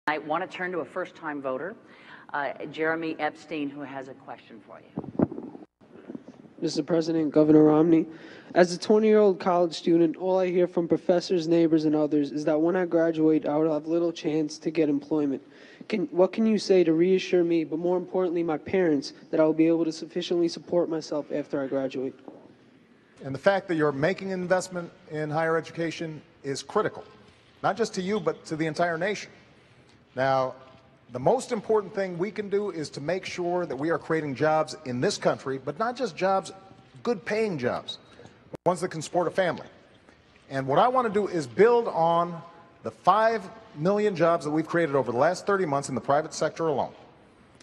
I want to turn to a first-time voter, Jeremy Epstein, who has a question for you. Mr. President, Governor Romney, as a 20-year-old college student, all I hear from professors, neighbors, and others is that when I graduate, I will have little chance to get employment. What can you say to reassure me, but more importantly, my parents, that I will be able to sufficiently support myself after I graduate? And the fact that you're making an investment in higher education is critical, not just to you, but to the entire nation. Now, the most important thing we can do is to make sure that we are creating jobs in this country, but not just jobs, good paying jobs, ones that can support a family. And what I want to do is build on the 5 million jobs that we've created over the last 30 months in the private sector alone.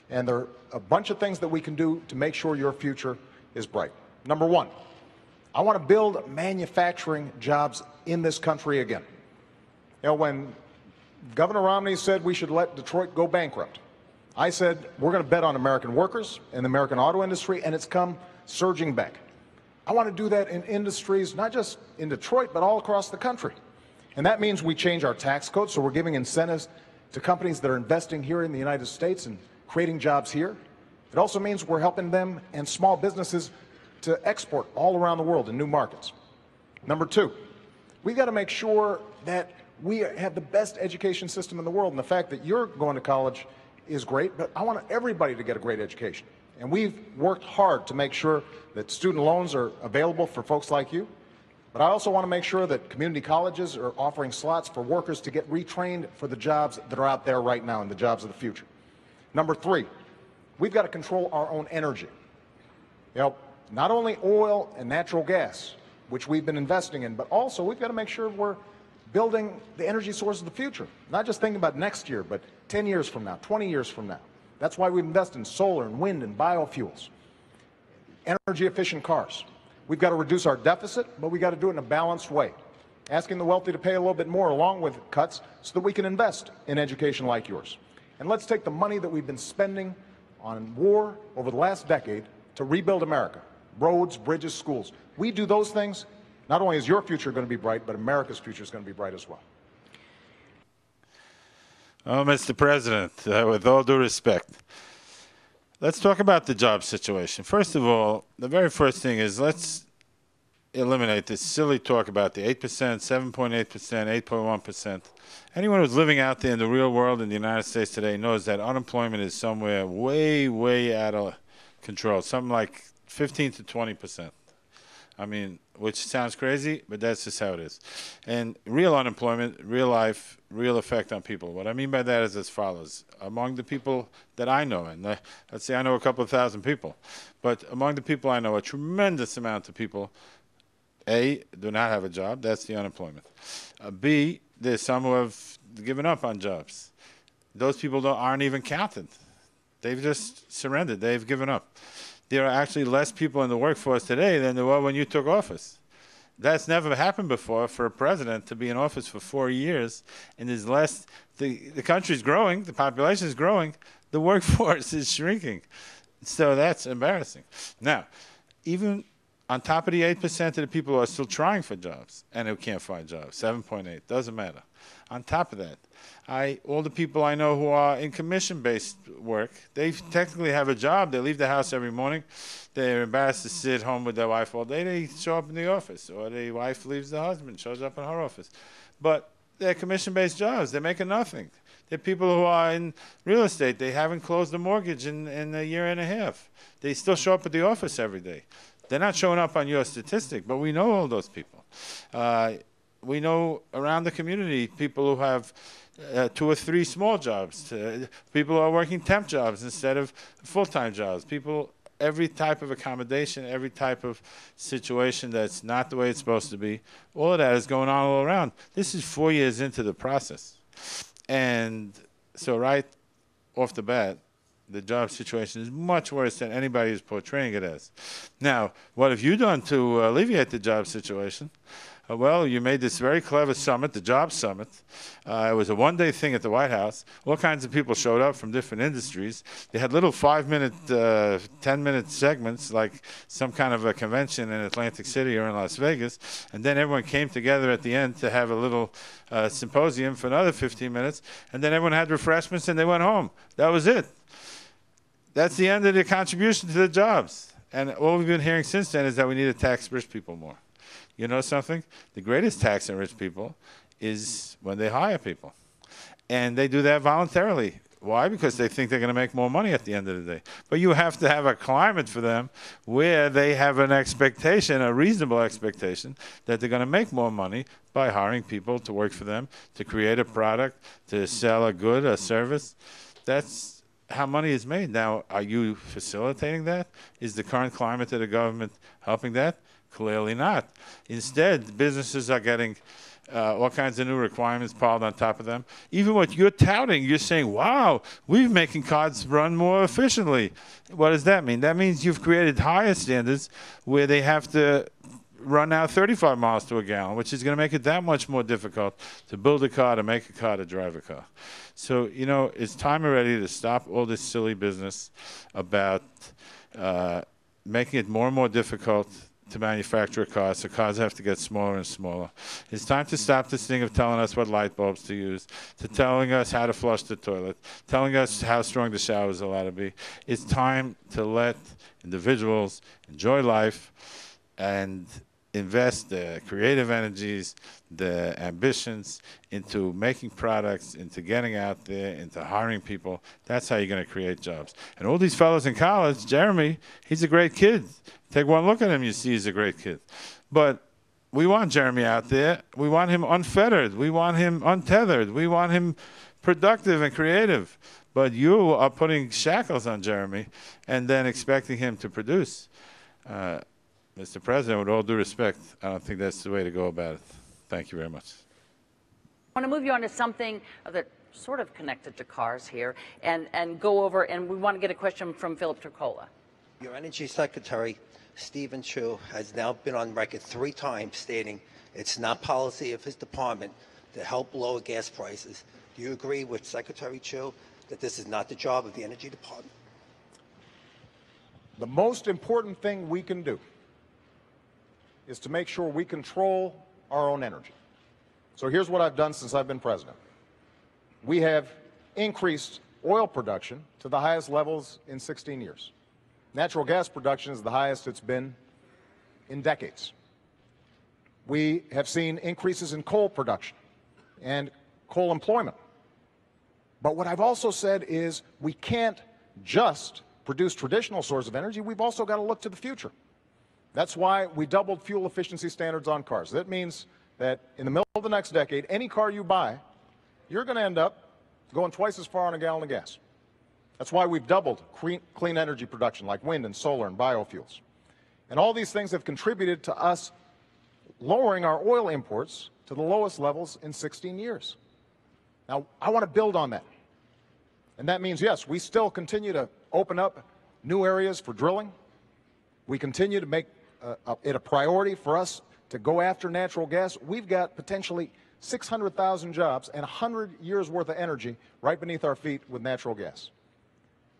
And there are a bunch of things that we can do to make sure your future is bright. Number one, I want to build manufacturing jobs in this country again. You know, when Governor Romney said we should let Detroit go bankrupt, I said we're going to bet on American workers and the American auto industry, and it's come surging back. I want to do that in industries, not just in Detroit, but all across the country. And that means we change our tax code, so we're giving incentives to companies that are investing here in the United States and creating jobs here. It also means we're helping them and small businesses to export all around the world in new markets. Number two, we've got to make sure that we have the best education system in the world, and the fact that you're going to college is great, but I want everybody to get a great education. And we've worked hard to make sure that student loans are available for folks like you, but I also want to make sure that community colleges are offering slots for workers to get retrained for the jobs that are out there right now and the jobs of the future. Number three, we've got to control our own energy. You know, not only oil and natural gas, which we've been investing in, but also we've got to make sure we're building the energy source of the future, not just thinking about next year, but 10 years from now, 20 years from now. That's why we invest in solar and wind and biofuels, energy-efficient cars. We've got to reduce our deficit, but we've got to do it in a balanced way, asking the wealthy to pay a little bit more along with cuts so that we can invest in education like yours. And let's take the money that we've been spending on war over the last decade to rebuild America, roads, bridges, schools. We do those things, not only is your future going to be bright, but America's future is going to be bright as well. Oh, Mr. President, with all due respect, let's talk about the job situation. First of all, the very first thing is let's eliminate this silly talk about the 8%, 7.8%, 8.1%. Anyone who's living out there in the real world in the United States today knows that unemployment is somewhere way, way out of control, something like 15 to 20%. I mean, which sounds crazy, but that's just how it is. And real unemployment, real life, real effect on people. What I mean by that is as follows. Among the people that I know, and let's say I know a couple of thousand people, but among the people I know, a tremendous amount of people, A, do not have a job. That's the unemployment. B, there's some who have given up on jobs. Those people aren't even counted. They've just surrendered. They've given up. There are actually less people in the workforce today than there were when you took office. That's never happened before for a president to be in office for 4 years, and there's less. The country's growing, the population is growing, the workforce is shrinking. So that's embarrassing. Now, even on top of the 8% of the people who are still trying for jobs and who can't find jobs, 7.8, doesn't matter. On top of that, all the people I know who are in commission-based work, they technically have a job. They leave the house every morning. They're embarrassed to sit home with their wife all day. They show up in the office, or the wife leaves the husband, shows up in her office. But they're commission-based jobs. They're making nothing. They're people who are in real estate. They haven't closed a mortgage in a year and a half. They still show up at the office every day. They're not showing up on your statistic, but we know all those people. We know around the community people who have 2 or 3 small jobs, people who are working temp jobs instead of full-time jobs, people, every type of accommodation, every type of situation that's not the way it's supposed to be. All of that is going on all around. This is 4 years into the process. And so right off the bat, the job situation is much worse than anybody is portraying it as. Now, what have you done to alleviate the job situation? Well, you made this very clever summit, the Jobs Summit. It was a one-day thing at the White House. All kinds of people showed up from different industries. They had little 5-minute, 10-minute segments, like some kind of a convention in Atlantic City or in Las Vegas. And then everyone came together at the end to have a little symposium for another 15 minutes. And then everyone had refreshments and they went home. That was it. That's the end of the contribution to the jobs. And all we've been hearing since then is that we need to tax rich people more. You know something? The greatest tax on rich people is when they hire people. And they do that voluntarily. Why? Because they think they're going to make more money at the end of the day. But you have to have a climate for them where they have an expectation, a reasonable expectation, that they're going to make more money by hiring people to work for them, to create a product, to sell a good, a service. That's how money is made. Now, are you facilitating that? Is the current climate of the government helping that? Clearly not. Instead, businesses are getting all kinds of new requirements piled on top of them. Even what you're touting, you're saying, wow, we're making cars run more efficiently. What does that mean? That means you've created higher standards where they have to run now 35 miles to a gallon, which is going to make it that much more difficult to build a car, to make a car, to drive a car. So, you know, it's time already to stop all this silly business about making it more and more difficult to manufacture cars, so cars have to get smaller and smaller. It's time to stop this thing of telling us what light bulbs to use, to telling us how to flush the toilet, telling us how strong the showers are allowed to be. It's time to let individuals enjoy life and invest the creative energies, the ambitions into making products, into getting out there, into hiring people. That's how you're going to create jobs. And all these fellows in college, Jeremy, he's a great kid. Take one look at him, you see he's a great kid. But we want Jeremy out there. We want him unfettered. We want him untethered. We want him productive and creative. But you are putting shackles on Jeremy and then expecting him to produce. Mr. President, with all due respect, I don't think that's the way to go about it. Thank you very much. I want to move you on to something that's sort of connected to cars here and go over, and we want to get a question from Philip Turcola. Your Energy Secretary, Stephen Chu, has now been on record 3 times stating it's not policy of his department to help lower gas prices. Do you agree with Secretary Chu that this is not the job of the Energy Department? The most important thing we can do is to make sure we control our own energy. So here's what I've done since I've been president. We have increased oil production to the highest levels in 16 years. Natural gas production is the highest it's been in decades. We have seen increases in coal production and coal employment. But what I've also said is we can't just produce traditional sources of energy. We've also got to look to the future. That's why we doubled fuel efficiency standards on cars. That means that in the middle of the next decade, any car you buy, you're going to end up going twice as far on a gallon of gas. That's why we've doubled clean energy production like wind and solar and biofuels. And all these things have contributed to us lowering our oil imports to the lowest levels in 16 years. Now, I want to build on that. And that means, yes, we still continue to open up new areas for drilling. We continue to make it a priority for us to go after natural gas. We've got potentially 600,000 jobs and 100 years worth of energy right beneath our feet with natural gas.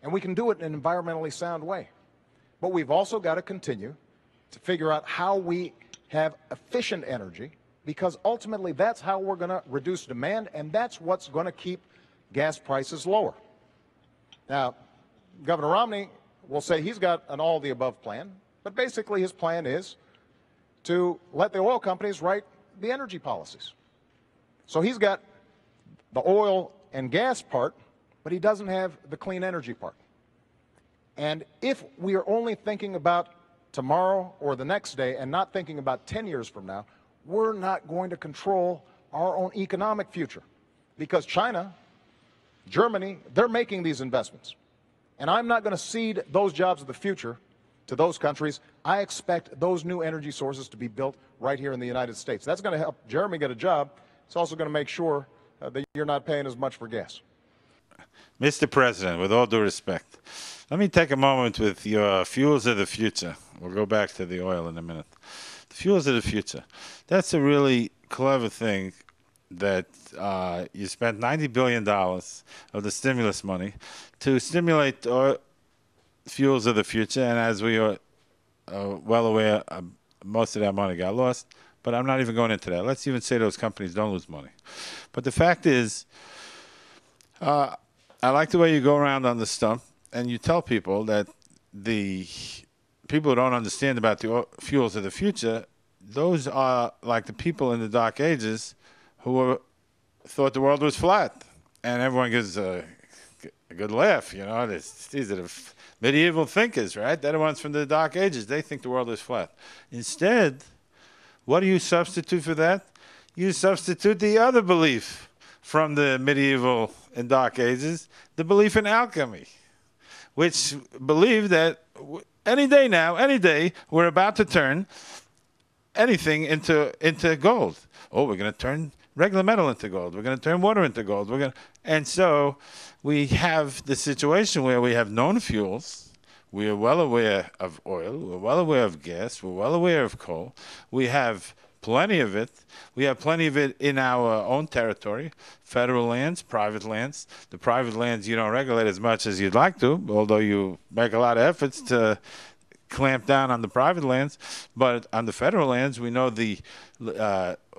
And we can do it in an environmentally sound way. But we've also got to continue to figure out how we have efficient energy, because ultimately that's how we're going to reduce demand, and that's what's going to keep gas prices lower. Now, Governor Romney will say he's got an all-of-the-above plan, but basically his plan is to let the oil companies write the energy policies. So he's got the oil and gas part, but he doesn't have the clean energy part. And if we are only thinking about tomorrow or the next day and not thinking about 10 years from now, we're not going to control our own economic future. Because China, Germany, they're making these investments. And I'm not going to cede those jobs of the future to those countries. I expect those new energy sources to be built right here in the United States. That's going to help Jeremy get a job. It's also going to make sure that you're not paying as much for gas. Mr. President, with all due respect, let me take a moment with your fuels of the future. We'll go back to the oil in a minute. The fuels of the future. That's a really clever thing that you spent $90 billion of the stimulus money to stimulate fuels of the future. And as we are well aware, most of that money got lost. But I'm not even going into that. Let's even say those companies don't lose money. But the fact is, I like the way you go around on the stump and you tell people that the people who don't understand about the fuels of the future, those are like the people in the Dark Ages who thought the world was flat. And everyone gives a good laugh, you know. These are the medieval thinkers, right? They're the ones from the Dark Ages. They think the world is flat. Instead, what do you substitute for that? You substitute the other belief from the medieval and Dark Ages, the belief in alchemy, which believed that any day now, any day, we're about to turn anything into gold. Oh, we're going to turn regular metal into gold. We're going to turn water into gold. And so we have the situation where we have known fuels. We are well aware of oil. We're well aware of gas. We're well aware of coal. We have plenty of it. We have plenty of it in our own territory, federal lands, private lands. The private lands you don't regulate as much as you'd like to, although you make a lot of efforts to clamp down on the private lands. But on the federal lands, we know the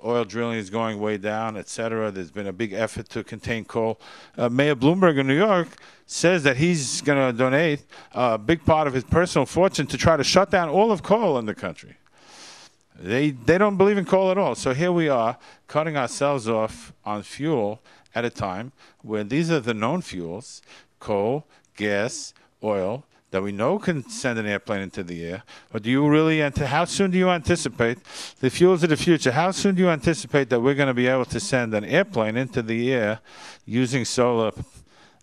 oil drilling is going way down, et cetera. There's been a big effort to contain coal. Mayor Bloomberg in New York says that he's going to donate a big part of his personal fortune to try to shut down all of coal in the country. They don't believe in coal at all. So here we are cutting ourselves off on fuel at a time where these are the known fuels, coal, gas, oil, that we know can send an airplane into the air. Or do you really, how soon do you anticipate the fuels of the future? How soon do you anticipate that we're going to be able to send an airplane into the air using solar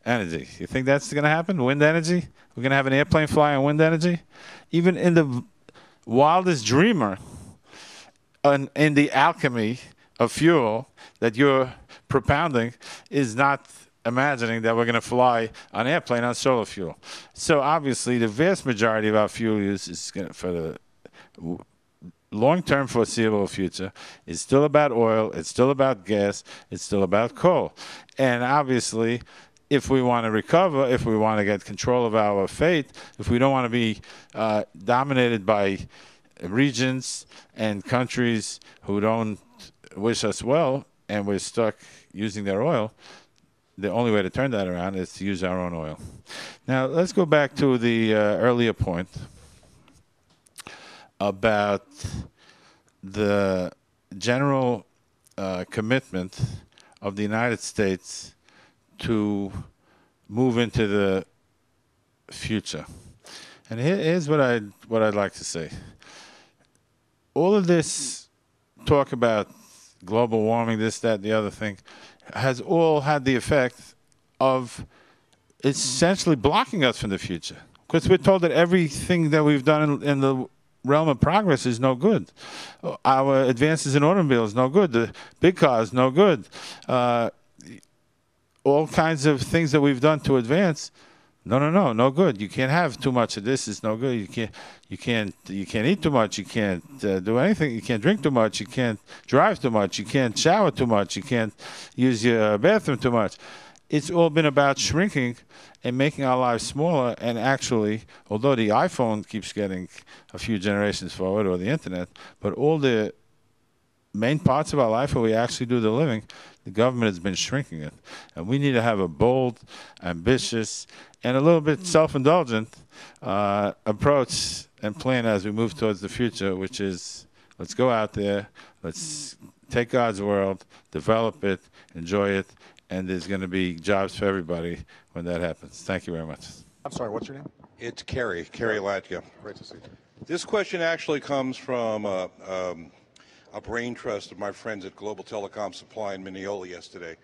energy? You think that's going to happen? Wind energy? We're going to have an airplane fly on wind energy? Even in the wildest dreamer, in the alchemy of fuel that you're propounding, is not imagining that we're going to fly an airplane on solar fuel. So obviously the vast majority of our fuel use is for the long-term foreseeable future is still about oil, it's still about gas, it's still about coal. And obviously, if we want to recover, if we want to get control of our fate, if we don't want to be dominated by regions and countries who don't wish us well and we're stuck using their oil, the only way to turn that around is to use our own oil. Now, let's go back to the earlier point about the general commitment of the United States to move into the future. And here's what I'd like to say. All of this talk about global warming, this, that, the other thing, has all had the effect of essentially blocking us from the future. Because we're told that everything that we've done in the realm of progress is no good. Our advances in automobiles, no good. The big cars, no good. All kinds of things that we've done to advance, no good. You can't have too much of this. It's no good. You can't eat too much. You can't do anything. You can't drink too much. You can't drive too much. You can't shower too much. You can't use your bathroom too much. It's all been about shrinking and making our lives smaller. And actually, although the iPhone keeps getting a few generations forward, or the internet, but all the main parts of our life where we actually do the living, the government has been shrinking it. And we need to have a bold, ambitious, and a little bit self-indulgent approach and plan as we move towards the future, which is, let's go out there, let's take God's world, develop it, enjoy it, and there's going to be jobs for everybody when that happens. Thank you very much. I'm sorry, what's your name? It's Kerry Latka. Great to see you. This question actually comes from a brain trust of my friends at Global Telecom Supply in Mineola yesterday.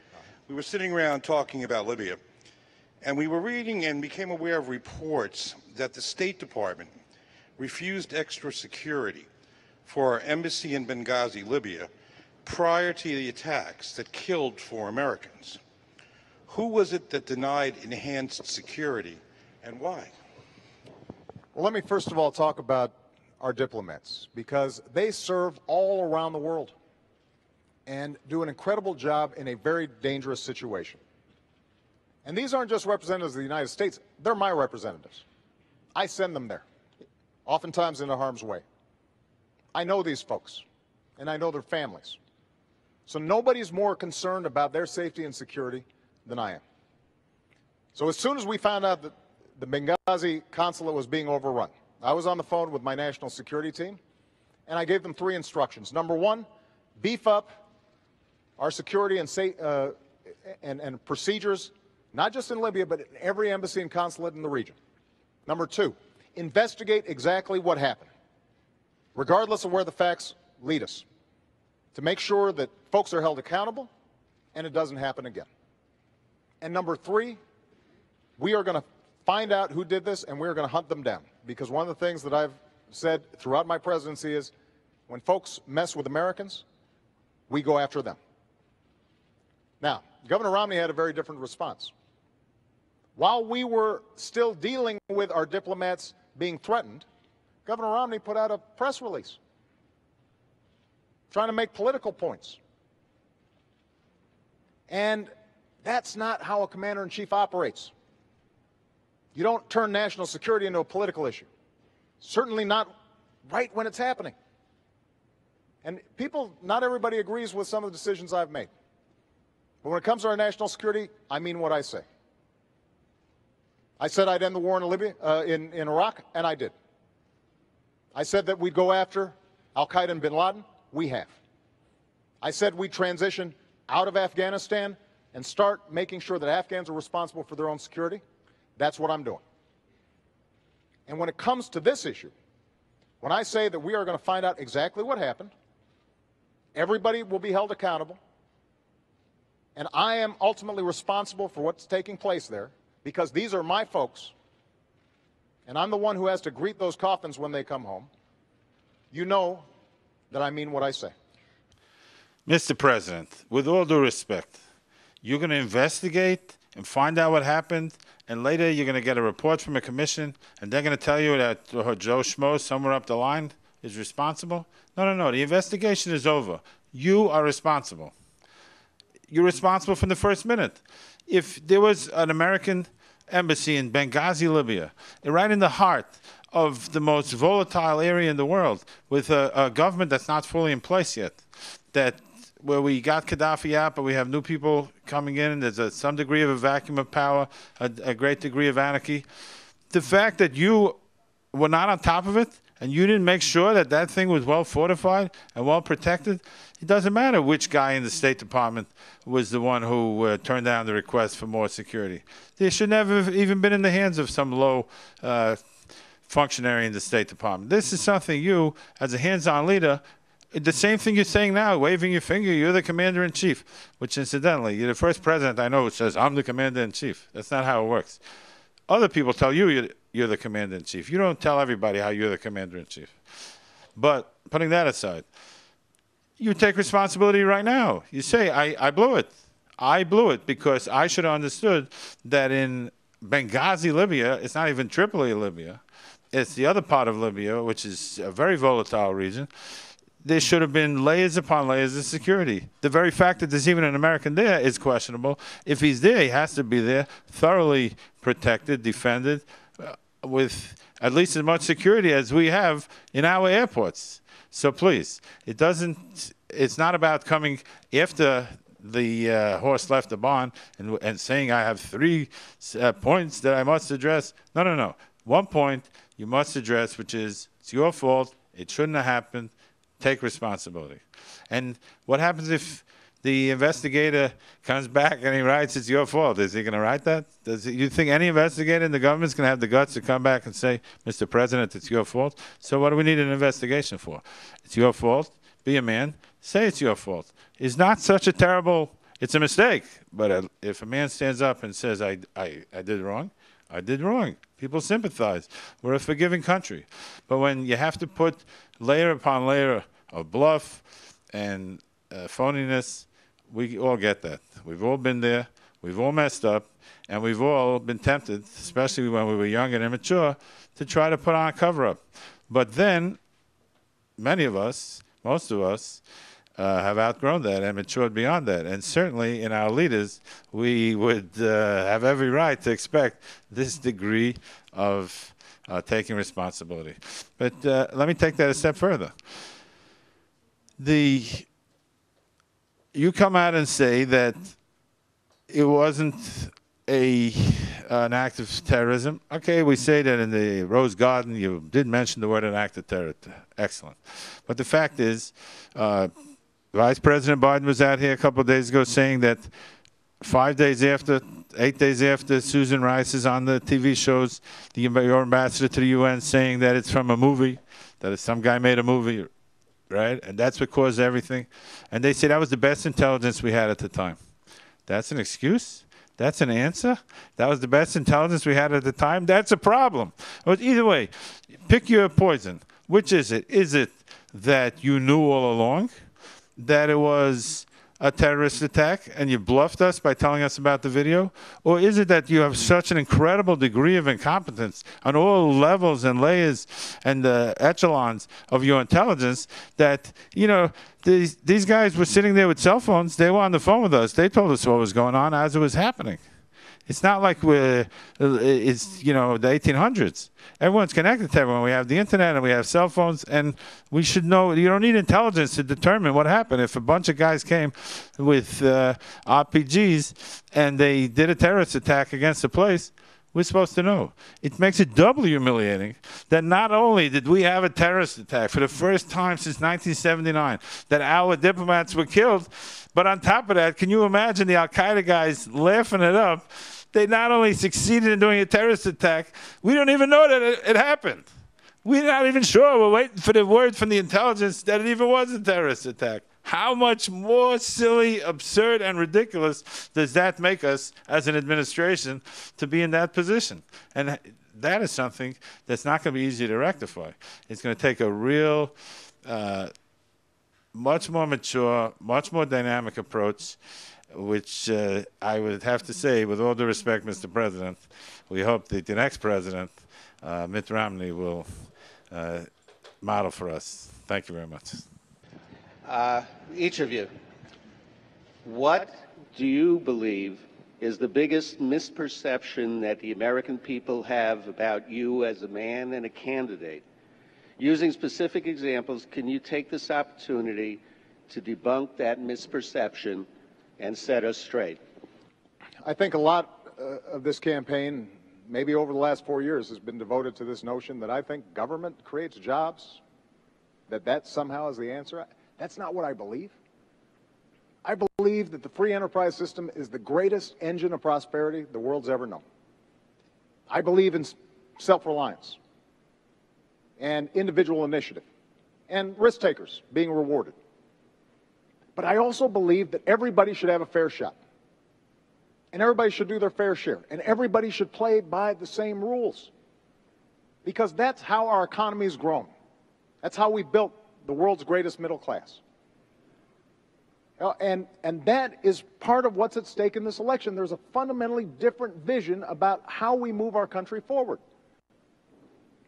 We were sitting around talking about Libya, and we were reading and became aware of reports that the State Department refused extra security for our embassy in Benghazi, Libya, prior to the attacks that killed 4 Americans. Who was it that denied enhanced security, and why? Well, let me first of all talk about our diplomats because they serve all around the world and do an incredible job in a very dangerous situation. And these aren't just representatives of the United States, they're my representatives. I send them there, oftentimes into harm's way. I know these folks, and I know their families. So nobody's more concerned about their safety and security than I am. So as soon as we found out that the Benghazi consulate was being overrun, I was on the phone with my national security team, and I gave them 3 instructions. Number 1, beef up our security and procedures, not just in Libya, but in every embassy and consulate in the region. Number 2, investigate exactly what happened, regardless of where the facts lead us, to make sure that folks are held accountable and it doesn't happen again. And number 3, we are going to find out who did this and we're going to hunt them down. Because one of the things that I've said throughout my presidency is when folks mess with Americans, we go after them. Now, Governor Romney had a very different response. While we were still dealing with our diplomats being threatened, Governor Romney put out a press release trying to make political points. And that's not how a commander-in-chief operates. You don't turn national security into a political issue. Certainly not right when it's happening. And not everybody agrees with some of the decisions I've made. But when it comes to our national security, I mean what I say. I said I'd end the war in Libya, in Iraq, and I did. I said that we'd go after al-Qaeda and bin Laden. We have. I said we'd transition out of Afghanistan and start making sure that Afghans are responsible for their own security. That's what I'm doing. And when it comes to this issue, when I say that we are going to find out exactly what happened, everybody will be held accountable, and I am ultimately responsible for what's taking place there because these are my folks, and I'm the one who has to greet those coffins when they come home. You know that I mean what I say. Mr. President, with all due respect, you're going to investigate and find out what happened, and later you're going to get a report from a commission, and they're going to tell you that Joe Schmo somewhere up the line is responsible? No. The investigation is over. You are responsible. You're responsible from the first minute. If there was an American embassy in Benghazi, Libya, right in the heart of the most volatile area in the world, with a government that's not fully in place yet, where we got Gaddafi out, but we have new people coming in, and there's some degree of a vacuum of power, a great degree of anarchy. The fact that you were not on top of it, and you didn't make sure that that thing was well fortified and well protected, it doesn't matter which guy in the State Department was the one who turned down the request for more security. They should never have even been in the hands of some low functionary in the State Department. This is something you, as a hands-on leader, the same thing you're saying now, waving your finger, you're the commander-in-chief, which incidentally, you're the first president I know who says, I'm the commander-in-chief. That's not how it works. Other people tell you you're the commander-in-chief. You don't tell everybody how you're the commander-in-chief. But putting that aside, you take responsibility right now. You say, I blew it. I blew it because I should have understood that in Benghazi, Libya, it's not even Tripoli, Libya. It's the other part of Libya, which is a very volatile region. There should have been layers upon layers of security. The very fact that there's even an American there is questionable. If he's there, he has to be there, thoroughly protected, defended, with at least as much security as we have in our airports. So please, it's not about coming after the horse left the barn and saying I have 3 points that I must address. No. One point you must address, which is it's your fault. It shouldn't have happened. Take responsibility. And what happens if the investigator comes back and he writes it's your fault? Is he going to write that? You think any investigator in the government is going to have the guts to come back and say, Mr. President, it's your fault? So what do we need an investigation for? It's your fault. Be a man. Say it's your fault. It's not such a terrible, it's a mistake. But if a man stands up and says, I did wrong, I did wrong. People sympathize. We're a forgiving country. But when you have to put layer upon layer of bluff and phoniness, we all get that. We've all been there. We've all messed up. And we've all been tempted, especially when we were young and immature, to try to put on a cover-up. But then many of us, most of us, have outgrown that and matured beyond that. And certainly in our leaders, we would have every right to expect this degree of taking responsibility. But let me take that a step further. You come out and say that it wasn't an act of terrorism. Okay, we say that in the Rose Garden. You did mention the word an act of terror. Excellent. But the fact is, Vice President Biden was out here a couple of days ago saying that 8 days after Susan Rice is on the TV shows, your ambassador to the UN saying that it's from a movie, that some guy made a movie, right? And that's what caused everything. And they say that was the best intelligence we had at the time. That's an excuse? That's an answer? That was the best intelligence we had at the time? That's a problem. But either way, pick your poison. Which is it? Is it that you knew all along that it was a terrorist attack and you bluffed us by telling us about the video? Or is it that you have such an incredible degree of incompetence on all levels and layers and echelons of your intelligence that, you know, these guys were sitting there with cell phones. They were on the phone with us. They told us what was going on as it was happening. It's not like it's, you know, the 1800s. Everyone's connected to everyone. We have the internet and we have cell phones, and we should know. You don't need intelligence to determine what happened. If a bunch of guys came with RPGs and they did a terrorist attack against a place, we're supposed to know. It makes it doubly humiliating that not only did we have a terrorist attack for the first time since 1979, that our diplomats were killed, but on top of that, can you imagine the Al-Qaeda guys laughing it up? They not only succeeded in doing a terrorist attack, we don't even know that it happened. We're not even sure. We're waiting for the word from the intelligence that it even was a terrorist attack. How much more silly, absurd, and ridiculous does that make us as an administration to be in that position? And that is something that's not going to be easy to rectify. It's going to take a real, much more mature, much more dynamic approach, which I would have to say, with all due respect, Mr. President, we hope that the next president, Mitt Romney, will model for us. Thank you very much. Each of you, what do you believe is the biggest misperception that the American people have about you as a man and a candidate? Using specific examples, can you take this opportunity to debunk that misperception and set us straight? I think a lot of this campaign, maybe over the last 4 years, has been devoted to this notion that I think government creates jobs, that somehow is the answer. That's not what I believe. I believe that the free enterprise system is the greatest engine of prosperity the world's ever known. I believe in self-reliance and individual initiative and risk takers being rewarded. But I also believe that everybody should have a fair shot. And everybody should do their fair share. And everybody should play by the same rules. Because that's how our economy's grown. That's how we built the world's greatest middle class. And that is part of what's at stake in this election. There's a fundamentally different vision about how we move our country forward.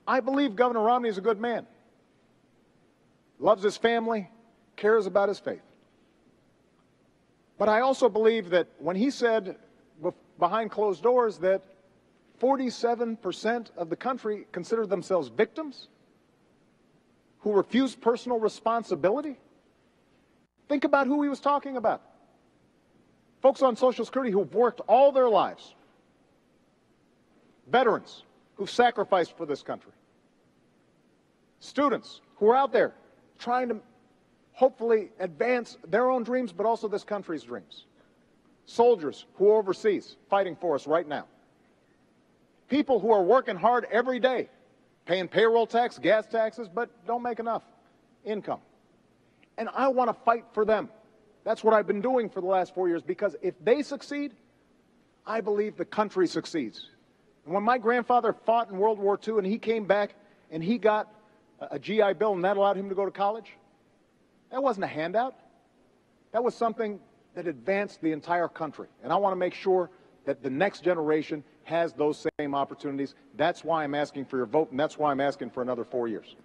I believe Governor Romney is a good man. Loves his family, cares about his faith. But I also believe that when he said behind closed doors that 47% of the country consider themselves victims who refuse personal responsibility, think about who he was talking about. Folks on Social Security who've worked all their lives. Veterans who've sacrificed for this country. Students who are out there trying to hopefully advance their own dreams, but also this country's dreams. Soldiers who are overseas fighting for us right now. People who are working hard every day, paying payroll tax, gas taxes, but don't make enough income. And I want to fight for them. That's what I've been doing for the last 4 years, because if they succeed, I believe the country succeeds. And when my grandfather fought in World War II and he came back and he got a GI Bill and that allowed him to go to college, that wasn't a handout. That was something that advanced the entire country. And I want to make sure that the next generation has those same opportunities. That's why I'm asking for your vote, and that's why I'm asking for another 4 years.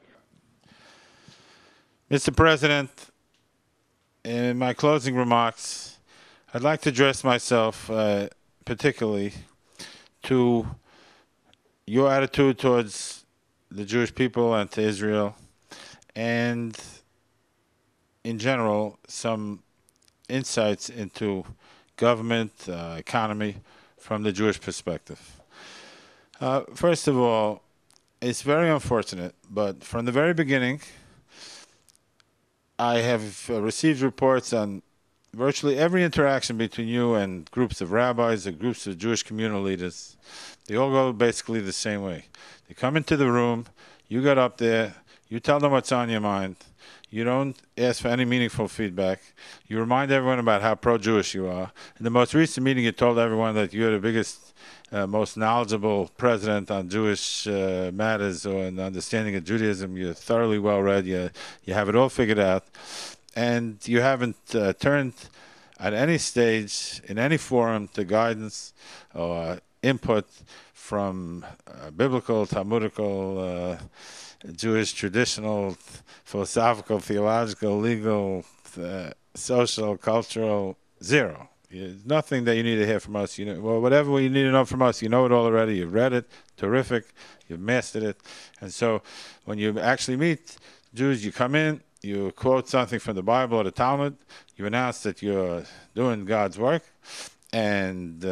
Mr. President, in my closing remarks, I'd like to address myself particularly to your attitude towards the Jewish people and to Israel, and in general, some insights into government, economy from the Jewish perspective. First of all, it's very unfortunate, but from the very beginning, I have received reports on virtually every interaction between you and groups of rabbis or groups of Jewish communal leaders. They all go basically the same way. They come into the room, you get up there, you tell them what's on your mind. You don't ask for any meaningful feedback. You remind everyone about how pro-Jewish you are. In the most recent meeting, you told everyone that you're the biggest, most knowledgeable president on Jewish matters or an understanding of Judaism. You're thoroughly well-read. You have it all figured out. And you haven't turned at any stage, in any forum, to guidance or input from biblical, Talmudical, Jewish, traditional, philosophical, theological, legal, social, cultural, zero. There's nothing that you need to hear from us. Well, whatever you need to know from us, you know it all already. You've read it, terrific. You've mastered it. And so when you actually meet Jews, you come in, you quote something from the Bible or the Talmud, you announce that you're doing God's work, and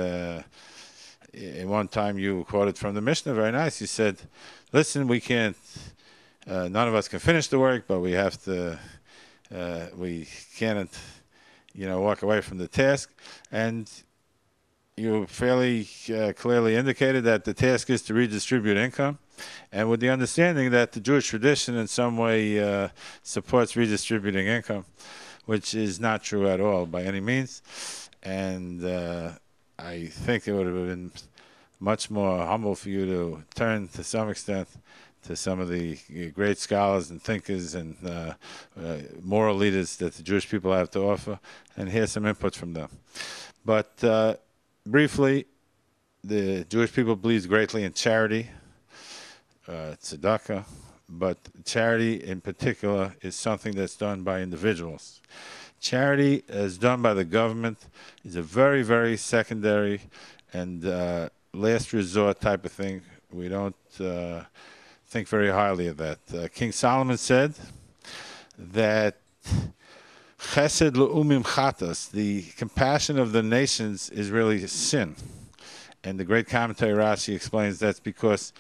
in one time you quoted from the Mishnah, very nice. You said, listen, we can't, none of us can finish the work, but we have to, we can't, walk away from the task. And you fairly clearly indicated that the task is to redistribute income, and with the understanding that the Jewish tradition in some way supports redistributing income, which is not true at all by any means. And I think it would have been much more humble for you to turn to some extent to some of the great scholars and thinkers and moral leaders that the Jewish people have to offer and hear some input from them. But briefly, the Jewish people believes greatly in charity, tzedakah, but charity in particular is something that's done by individuals. Charity, as done by the government, is a very, very secondary and last resort type of thing. We don't think very highly of that. King Solomon said that chesed le'umim chatas, the compassion of the nations, is really sin. And the great commentary Rashi explains that's because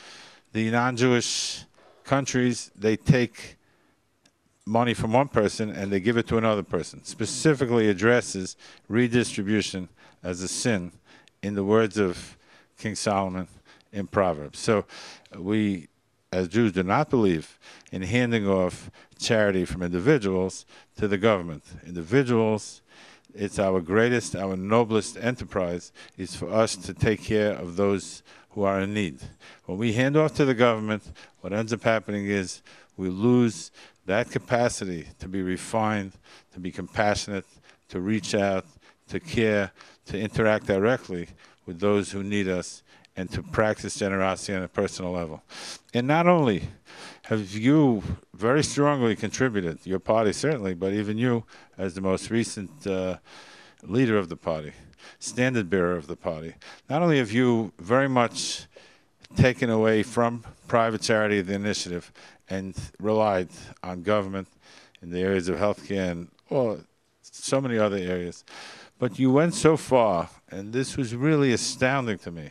the non-Jewish countries, they take money from one person and they give it to another person. Specifically addresses redistribution as a sin in the words of King Solomon in Proverbs. So we, as Jews, do not believe in handing off charity from individuals to the government. Individuals, it's our greatest, our noblest enterprise is for us to take care of those who are in need. When we hand off to the government, what ends up happening is we lose that capacity to be refined, to be compassionate, to reach out, to care, to interact directly with those who need us, and to practice generosity on a personal level. And not only have you very strongly contributed, your party certainly, but even you as the most recent leader of the party, standard bearer of the party, not only have you very much taken away from private charity the initiative and relied on government in the areas of healthcare and so many other areas, but you went so far, and this was really astounding to me,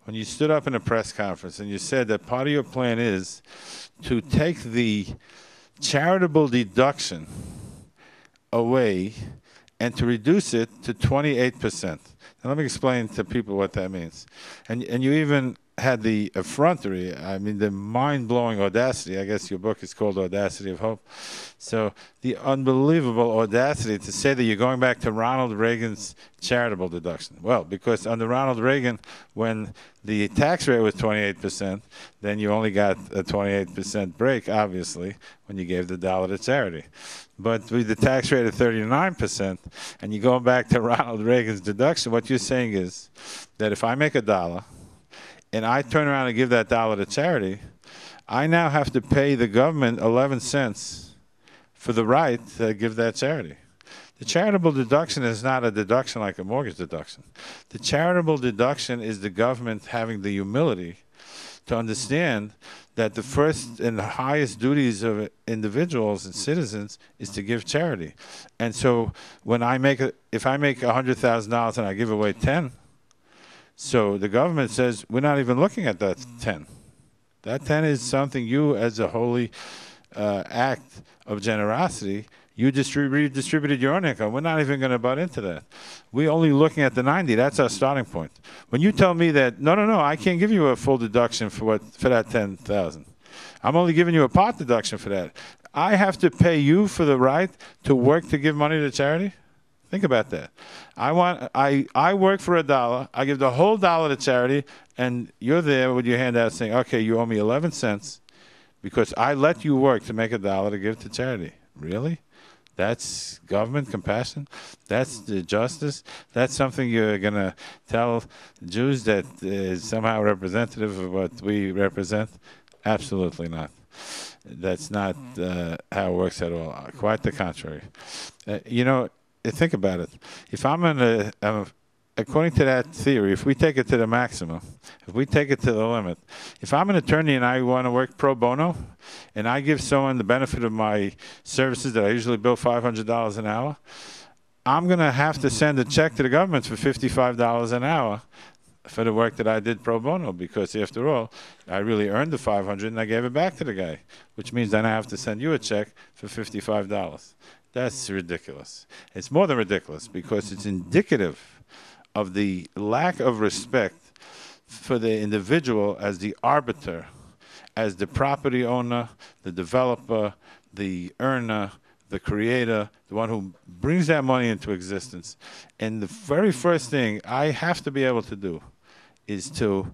when you stood up in a press conference and you said that part of your plan is to take the charitable deduction away and to reduce it to 28%. Now let me explain to people what that means. And you even had the effrontery, the mind-blowing audacity, I guess your book is called Audacity of Hope, so the unbelievable audacity to say that you're going back to Ronald Reagan's charitable deduction. Well, because under Ronald Reagan, when the tax rate was 28%, then you only got a 28% break, obviously, when you gave the dollar to charity. But with the tax rate of 39%, and you go back to Ronald Reagan's deduction, what you're saying is that if I make $1, and I turn around and give that dollar to charity, I now have to pay the government 11 cents for the right to give that charity. The charitable deduction is not a deduction like a mortgage deduction. The charitable deduction is the government having the humility to understand that the first and the highest duties of individuals and citizens is to give charity. And so when if I make $100,000 and I give away 10, so the government says, we're not even looking at that 10. That 10 is something you, as a holy act of generosity, you redistributed your own income. We're not even going to butt into that. We're only looking at the 90. That's our starting point. When you tell me that, no, I can't give you a full deduction for that 10,000. I'm only giving you a part deduction for that. I have to pay you for the right to work to give money to charity? Think about that. I work for $1. I give the whole dollar to charity, and you're there with your hand out saying, okay, you owe me 11 cents because I let you work to make $1 to give to charity. Really? That's government compassion? That's the justice? That's something you're going to tell Jews that is somehow representative of what we represent? Absolutely not. That's not how it works at all. Quite the contrary. Think about it. If according to that theory, if we take it to the maximum, if we take it to the limit, if I'm an attorney and I want to work pro bono, and I give someone the benefit of my services that I usually bill $500 an hour, I'm going to have to send a check to the government for $55 an hour for the work that I did pro bono, because after all, I really earned the $500 and I gave it back to the guy, which means then I have to send you a check for $55. That's ridiculous. It's more than ridiculous because it's indicative of the lack of respect for the individual as the arbiter, as the property owner, the developer, the earner, the creator, the one who brings that money into existence. And the very first thing I have to be able to do is to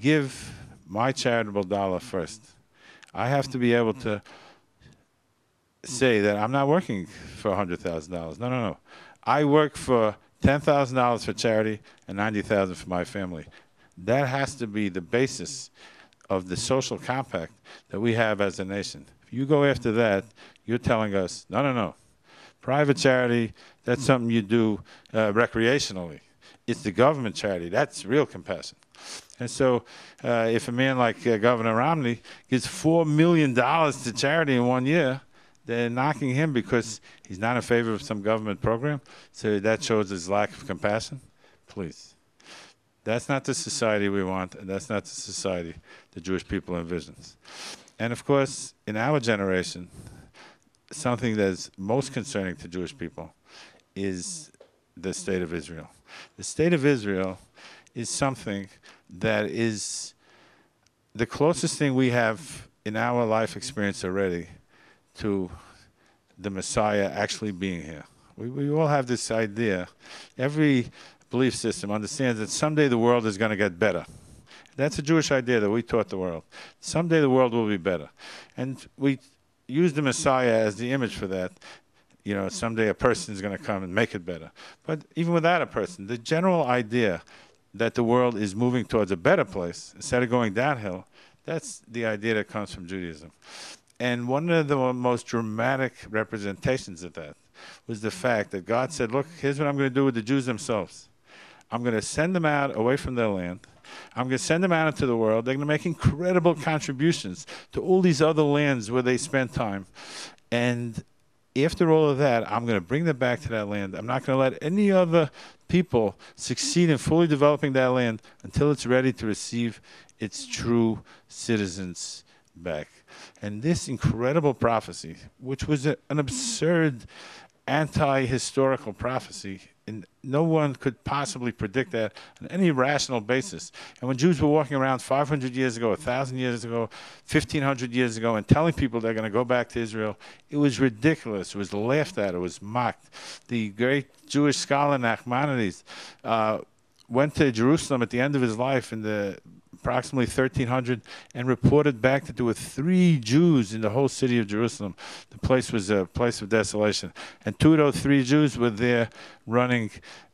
give my charitable dollar first. I have to be able to say that I'm not working for $100,000. No. I work for $10,000 for charity and $90,000 for my family. That has to be the basis of the social compact that we have as a nation. If you go after that, you're telling us, no. Private charity, that's something you do recreationally. It's the government charity. That's real compassion. And so if a man like Governor Romney gives $4 million to charity in 1 year, they're knocking him because he's not in favor of some government program. So that shows his lack of compassion. Please. That's not the society we want, and that's not the society the Jewish people envisions. And of course, in our generation, something that's most concerning to Jewish people is the state of Israel. The state of Israel is something that is the closest thing we have in our life experience already to the Messiah actually being here. We all have this idea. Every belief system understands that someday the world is going to get better. That's a Jewish idea that we taught the world. Someday the world will be better. And we use the Messiah as the image for that. Someday a person is going to come and make it better. But even without a person, the general idea that the world is moving towards a better place instead of going downhill, that's the idea that comes from Judaism. And one of the most dramatic representations of that was the fact that God said, look, here's what I'm going to do with the Jews themselves. I'm going to send them out away from their land. I'm going to send them out into the world. They're going to make incredible contributions to all these other lands where they spend time. And after all of that, I'm going to bring them back to that land. I'm not going to let any other people succeed in fully developing that land until it's ready to receive its true citizens back. And this incredible prophecy, which was an absurd anti-historical prophecy, and no one could possibly predict that on any rational basis. And when Jews were walking around 500 years ago, 1,000 years ago, 1,500 years ago, and telling people they're going to go back to Israel, it was ridiculous. It was laughed at. It was mocked. The great Jewish scholar Nachmanides went to Jerusalem at the end of his life in the approximately 1300 and reported back that there were 3 Jews in the whole city of Jerusalem. The place was a place of desolation. And 2 of those 3 Jews were there running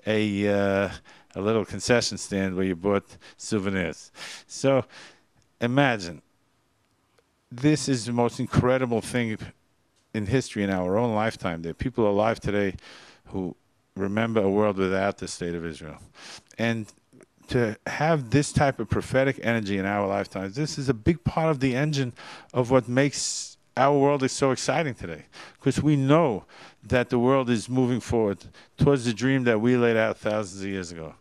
a little concession stand where you bought souvenirs. So imagine, this is the most incredible thing in history in our own lifetime. There are people alive today who remember a world without the state of Israel. And to have this type of prophetic energy in our lifetimes, this is a big part of the engine of what makes our world is so exciting today, because we know that the world is moving forward towards the dream that we laid out thousands of years ago.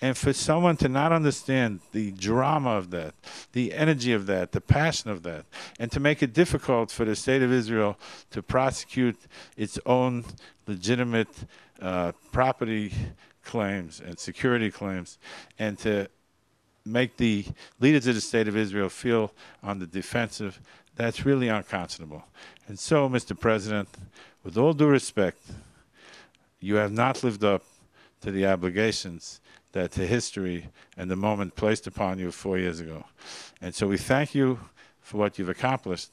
And for someone to not understand the drama of that, the energy of that, the passion of that, and to make it difficult for the state of Israel to prosecute its own legitimate property claims and security claims, and to make the leaders of the state of Israel feel on the defensive, that's really unconscionable. And so, Mr. President, with all due respect, you have not lived up to the obligations that the history and the moment placed upon you 4 years ago. And so we thank you for what you've accomplished,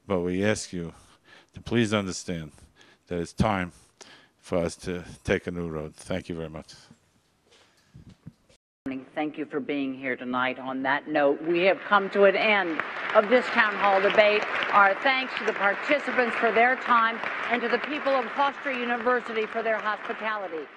but we ask you to please understand that it's time for us to take a new road. Thank you very much. Thank you for being here tonight. On that note, we have come to an end of this town hall debate. Our thanks to the participants for their time and to the people of Hofstra University for their hospitality.